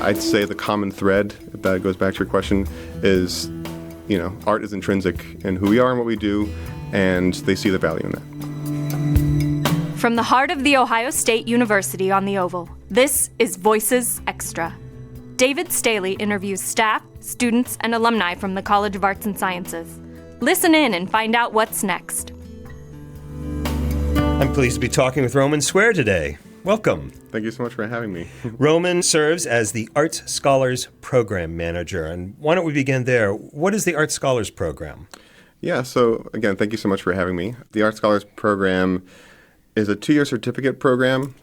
I'd say the common thread, if that goes back to your question, is, art is intrinsic in who we are and what we do, and they see the value in that. From the heart of The Ohio State University on the Oval, this is Voices Extra. David Staley interviews staff, students, and alumni from the College of Arts and Sciences. Listen in and find out what's next. I'm pleased to be talking with Roman Suer today. Welcome. Thank you so much for having me. Roman serves as the Arts Scholars Program Manager. And why don't we begin there? What is the Arts Scholars Program? Yeah, so again, thank you so much for having me. The Arts Scholars Program is a 2-year certificate program.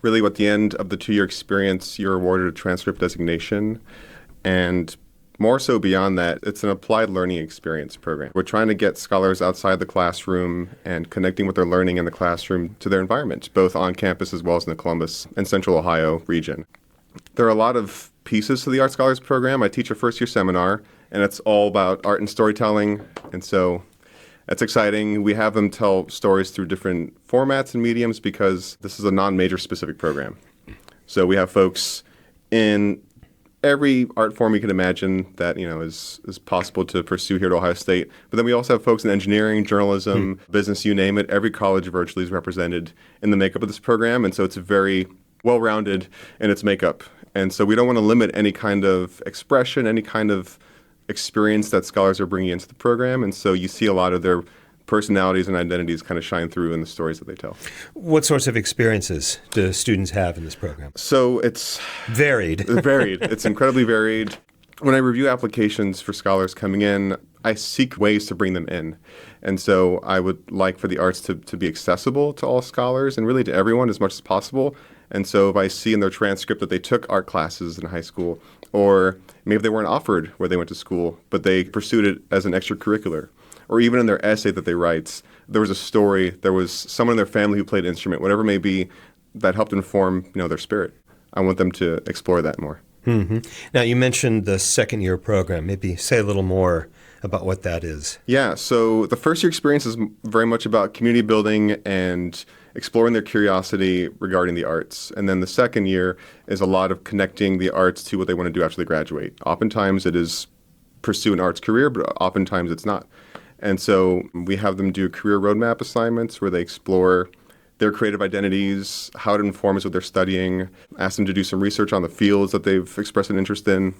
Really, at the end of the 2-year experience, you're awarded a transcript designation. And more so beyond that, it's an applied learning experience program. We're trying to get scholars outside the classroom and connecting what they're learning in the classroom to their environment, both on campus as well as in the Columbus and Central Ohio region. There are a lot of pieces to the Art Scholars Program. I teach a first-year seminar, and it's all about art and storytelling, and so that's exciting. We have them tell stories through different formats and mediums because this is a non-major specific program. So we have folks in every art form you can imagine that is possible to pursue here at Ohio State. But then we also have folks in engineering, journalism, business, you name it. Every college virtually is represented in the makeup of this program, and so it's very well-rounded in its makeup. And so we don't want to limit any kind of expression, any kind of experience that scholars are bringing into the program, and so you see a lot of their personalities and identities kind of shine through in the stories that they tell. What sorts of experiences do students have in this program? So it's varied. It's incredibly varied. When I review applications for scholars coming in, I seek ways to bring them in. And so I would like for the arts to be accessible to all scholars and really to everyone as much as possible. And so if I see in their transcript that they took art classes in high school, or maybe they weren't offered where they went to school, but they pursued it as an extracurricular, or even in their essay that they write, there was a story, there was someone in their family who played an instrument, whatever it may be, that helped inform their spirit. I want them to explore that more. Mm-hmm. Now, you mentioned the second-year program. Maybe say a little more about what that is. Yeah, so the first-year experience is very much about community building and exploring their curiosity regarding the arts. And then the second year is a lot of connecting the arts to what they want to do after they graduate. Oftentimes it is pursue an arts career, but oftentimes it's not. And so we have them do career roadmap assignments where they explore their creative identities, how it informs what they're studying, ask them to do some research on the fields that they've expressed an interest in.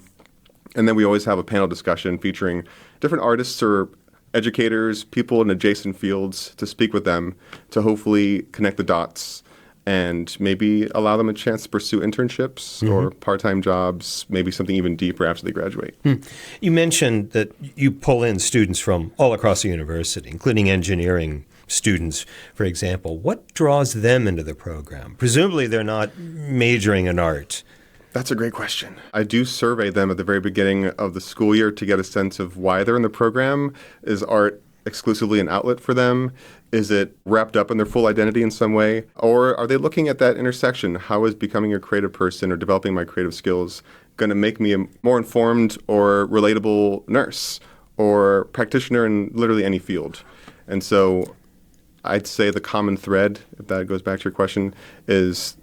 And then we always have a panel discussion featuring different artists or educators, people in adjacent fields to speak with them to hopefully connect the dots and maybe allow them a chance to pursue internships or part-time jobs, maybe something even deeper after they graduate. You mentioned that you pull in students from all across the university, including engineering students, for example. What draws them into the program? Presumably they're not majoring in art. That's a great question. I do survey them at the very beginning of the school year to get a sense of why they're in the program. Is art exclusively an outlet for them? Is it wrapped up in their full identity in some way? Or are they looking at that intersection? How is becoming a creative person or developing my creative skills going to make me a more informed or relatable nurse or practitioner in literally any field? And so I'd say the common thread, if that goes back to your question, is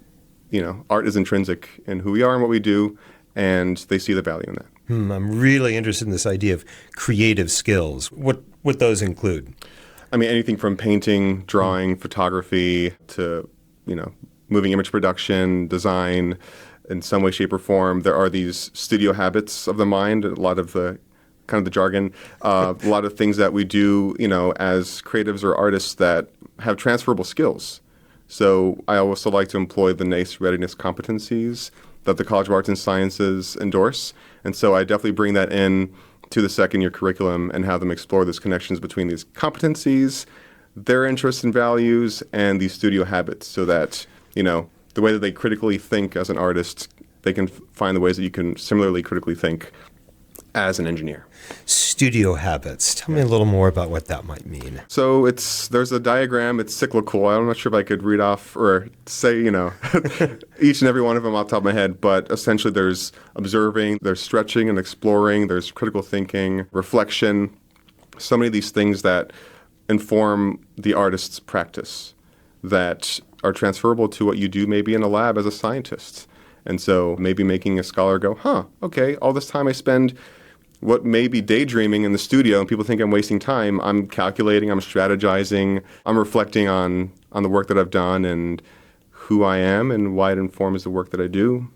art is intrinsic in who we are and what we do, and they see the value in that. I'm really interested in this idea of creative skills. What would those include? I mean, anything from painting, drawing, photography, to, moving image production, design, in some way, shape, or form. There are these studio habits of the mind, a lot of the kind of the jargon, a lot of things that we do, as creatives or artists that have transferable skills. So I also like to employ the NACE readiness competencies that the College of Arts and Sciences endorse. And so I definitely bring that in to the second-year curriculum and have them explore those connections between these competencies, their interests and values, and these studio habits so that, the way that they critically think as an artist, they can find the ways that you can similarly critically think as an engineer. Studio habits. Tell me a little more about what that might mean. So there's a diagram. It's cyclical. I'm not sure if I could read off or say, each and every one of them off the top of my head, but essentially there's observing, there's stretching and exploring, there's critical thinking, reflection, so many of these things that inform the artist's practice that are transferable to what you do maybe in a lab as a scientist. And so maybe making a scholar go, okay, all this time I spend what may be daydreaming in the studio and people think I'm wasting time, I'm calculating, I'm strategizing, I'm reflecting on the work that I've done and who I am and why it informs the work that I do.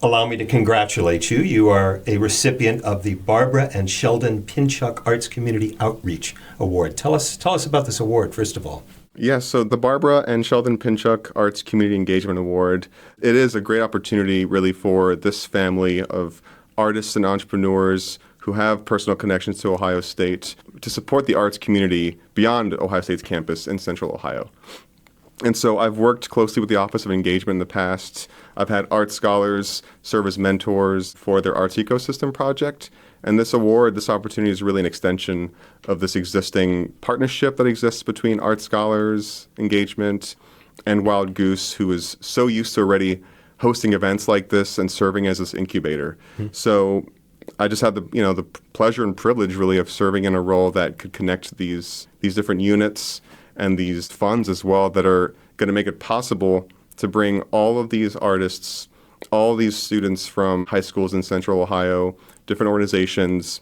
Allow me to congratulate you. You are a recipient of the Barbara and Sheldon Pinchuk Arts Community Outreach Award. Tell us about this award, first of all. Yes, so the Barbara and Sheldon Pinchuk Arts Community Engagement Award, it is a great opportunity really for this family of artists and entrepreneurs who have personal connections to Ohio State to support the arts community beyond Ohio State's campus in Central Ohio. And so I've worked closely with the Office of Engagement in the past. I've had art scholars serve as mentors for their arts ecosystem project. And this award, this opportunity is really an extension of this existing partnership that exists between art scholars, engagement, and Wild Goose, who is so used to already hosting events like this and serving as this incubator. So I just had the pleasure and privilege really of serving in a role that could connect these different units and these funds as well that are going to make it possible to bring all of these artists, all these students from high schools in Central Ohio, different organizations,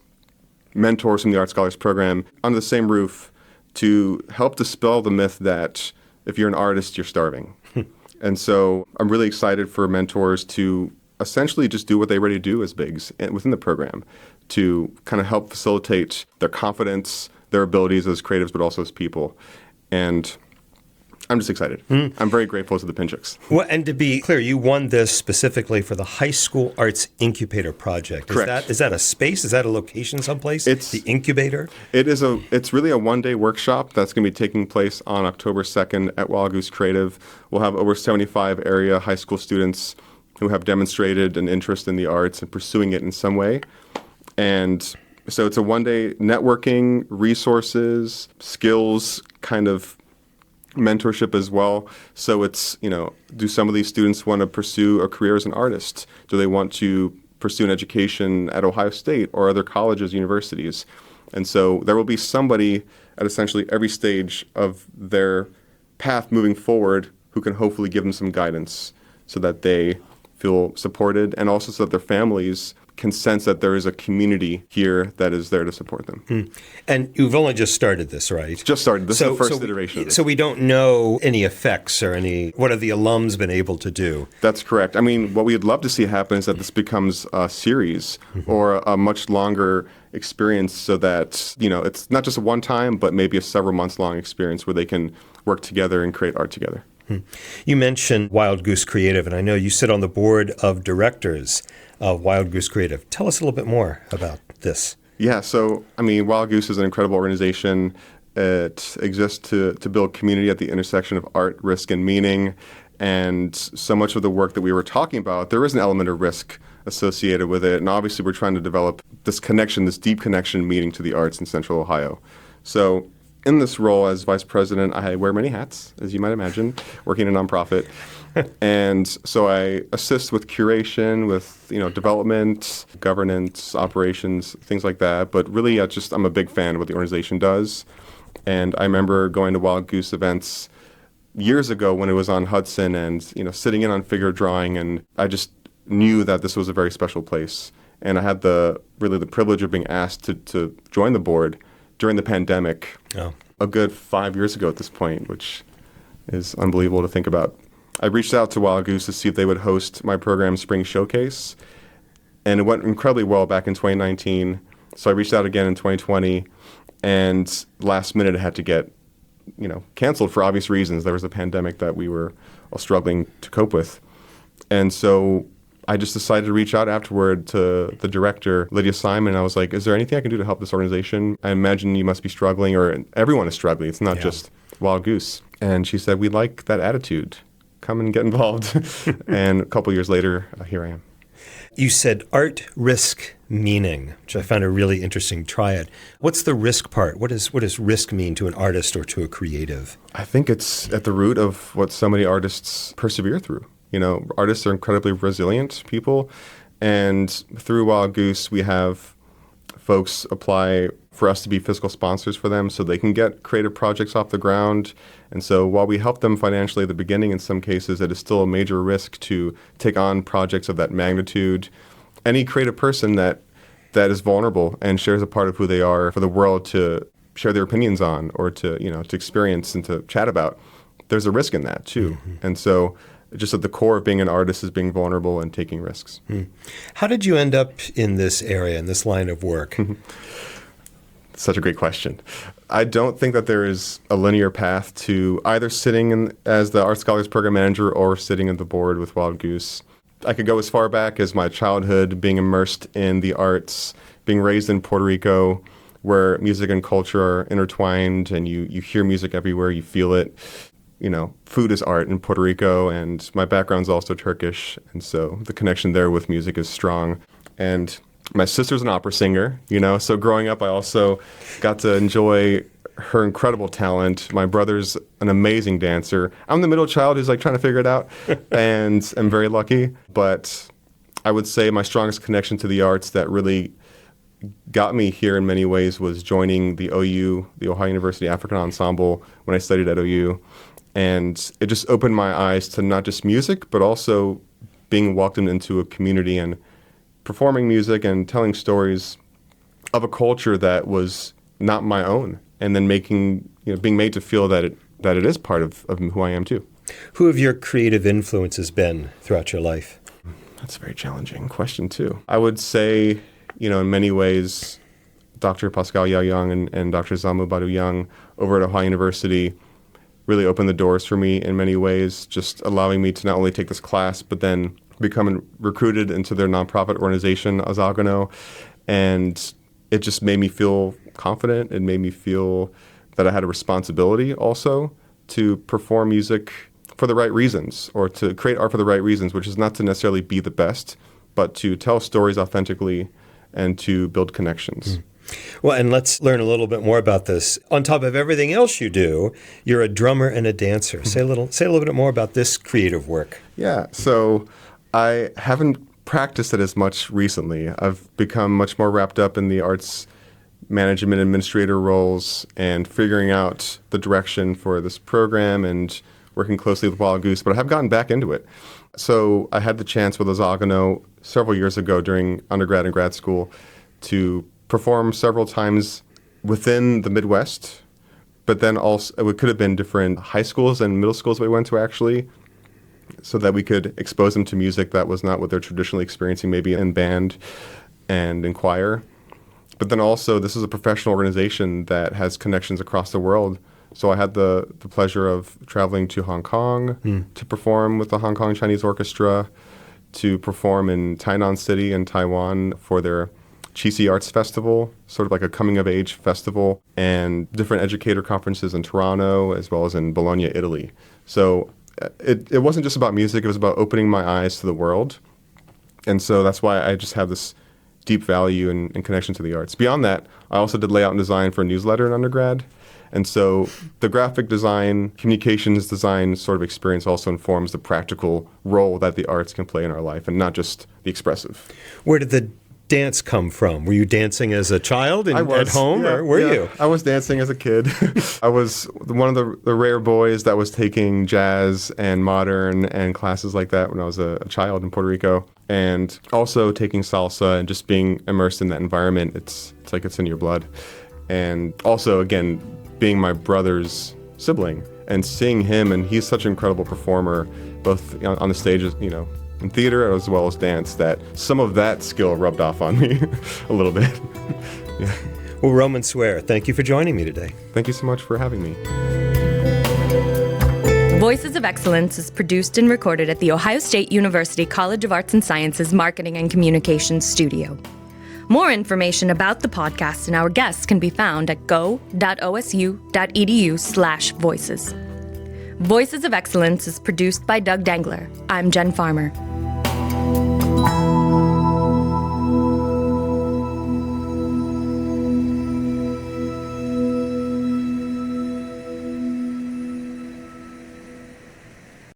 mentors from the Art Scholars Program under the same roof to help dispel the myth that if you're an artist, you're starving. And so I'm really excited for mentors to essentially just do what they already do as bigs within the program to kind of help facilitate their confidence, their abilities as creatives, but also as people. And I'm just excited. I'm very grateful to the Pinchuks. Well, and to be clear, you won this specifically for the High School Arts Incubator Project. Correct. Is that a space? Is that a location someplace? It's the incubator? It's really a one-day workshop that's going to be taking place on October 2nd at Wild Goose Creative. We'll have over 75 area high school students who have demonstrated an interest in the arts and pursuing it in some way. And so it's a one-day networking, resources, skills kind of mentorship as well. So it's, do some of these students want to pursue a career as an artist? Do they want to pursue an education at Ohio State or other colleges, universities? And so there will be somebody at essentially every stage of their path moving forward who can hopefully give them some guidance so that they feel supported and also so that their families can sense that there is a community here that is there to support them. And you've only just started this, right? Just started. This is the first iteration of it. So we don't know any effects or what have the alums been able to do? That's correct. I mean, what we'd love to see happen is that this becomes a series or a much longer experience so that, it's not just a one-time, but maybe a several months long experience where they can work together and create art together. You mentioned Wild Goose Creative, and I know you sit on the board of directors of Wild Goose Creative. Tell us a little bit more about this. Yeah, so, Wild Goose is an incredible organization. It exists to build community at the intersection of art, risk, and meaning. And so much of the work that we were talking about, there is an element of risk associated with it. And obviously, we're trying to develop this connection, this deep connection meaning to the arts in Central Ohio. So in this role as vice president, I wear many hats, as you might imagine, working in a nonprofit. And so I assist with curation, with development, governance, operations, things like that. But really, I'm a big fan of what the organization does. And I remember going to Wild Goose events years ago when it was on Hudson, and sitting in on figure drawing, and I just knew that this was a very special place. And I had the privilege of being asked to join the board during the pandemic. A good 5 years ago at this point, which is unbelievable to think about. I reached out to Wild Goose to see if they would host my program Spring Showcase, and it went incredibly well back in 2019. So I reached out again in 2020, and last minute it had to get, canceled for obvious reasons. There was a pandemic that we were all struggling to cope with. And so I just decided to reach out afterward to the director, Lydia Simon. And I was like, is there anything I can do to help this organization? I imagine you must be struggling, or everyone is struggling. It's not just Wild Goose. And she said, we like that attitude. Come and get involved. And a couple years later, here I am. You said art, risk, meaning, which I found a really interesting triad. What's the risk part? What does risk mean to an artist or to a creative? I think it's at the root of what so many artists persevere through. Artists are incredibly resilient people. And through Wild Goose, we have folks apply for us to be fiscal sponsors for them so they can get creative projects off the ground. And so while we help them financially at the beginning, in some cases, it is still a major risk to take on projects of that magnitude. Any creative person that is vulnerable and shares a part of who they are for the world to share their opinions on or to experience and to chat about, there's a risk in that too. Mm-hmm. And so just at the core of being an artist is being vulnerable and taking risks. How did you end up in this area, in this line of work? Such a great question. I don't think that there is a linear path to either sitting as the Art Scholars Program Manager or sitting at the board with Wild Goose. I could go as far back as my childhood, being immersed in the arts, being raised in Puerto Rico, where music and culture are intertwined, and you hear music everywhere, you feel it. Food is art in Puerto Rico, and my background's also Turkish, and so the connection there with music is strong. And my sister's an opera singer, so growing up I also got to enjoy her incredible talent. My brother's an amazing dancer. I'm the middle child who's trying to figure it out, and I'm very lucky. But I would say my strongest connection to the arts that really got me here in many ways was joining the OU, the Ohio University African Ensemble, when I studied at OU. And it just opened my eyes to not just music, but also being welcomed into a community and performing music and telling stories of a culture that was not my own, and then being made to feel that it is part of who I am too. Who have your creative influences been throughout your life? That's a very challenging question too. I would say, in many ways, Dr. Pascal Yao Young and Dr. Zamu Badu Young over at Ohio University really opened the doors for me in many ways, just allowing me to not only take this class, but then become recruited into their nonprofit organization, Azagano, and it just made me feel confident. It made me feel that I had a responsibility also to perform music for the right reasons, or to create art for the right reasons, which is not to necessarily be the best, but to tell stories authentically and to build connections. Well, and let's learn a little bit more about this. On top of everything else you do, you're a drummer and a dancer. Say a little bit more about this creative work. Yeah, so I haven't practiced it as much recently. I've become much more wrapped up in the arts management administrator roles and figuring out the direction for this program and working closely with Wild Goose, but I have gotten back into it. So I had the chance with Azagano several years ago during undergrad and grad school to perform several times within the Midwest, but then also it could have been different high schools and middle schools we went to actually, so that we could expose them to music that was not what they're traditionally experiencing, maybe in band and in choir. But then also, this is a professional organization that has connections across the world. So I had the pleasure of traveling to Hong Kong to perform with the Hong Kong Chinese Orchestra, to perform in Tainan City in Taiwan for their Qixi Arts Festival, sort of like a coming-of-age festival, and different educator conferences in Toronto, as well as in Bologna, Italy. So it wasn't just about music, it was about opening my eyes to the world. And so that's why I just have this deep value and connection to the arts. Beyond that, I also did layout and design for a newsletter in undergrad. And so the graphic design, communications design sort of experience also informs the practical role that the arts can play in our life, and not just the expressive. Where did the dance come from? Were you dancing as a child at home, or were you? I was dancing as a kid. I was one of the rare boys that was taking jazz and modern and classes like that when I was a child in Puerto Rico, and also taking salsa and just being immersed in that environment. It's like it's in your blood. And also, again, being my brother's sibling and seeing him, and he's such an incredible performer, both on the stage, in theater as well as dance, that some of that skill rubbed off on me a little bit. Yeah. Well, Roman Suer, thank you for joining me today. Thank you so much for having me. Voices of Excellence is produced and recorded at the Ohio State University College of Arts and Sciences Marketing and Communications Studio. More information about the podcast and our guests can be found at go.osu.edu/voices. Voices of Excellence is produced by Doug Dangler. I'm Jen Farmer.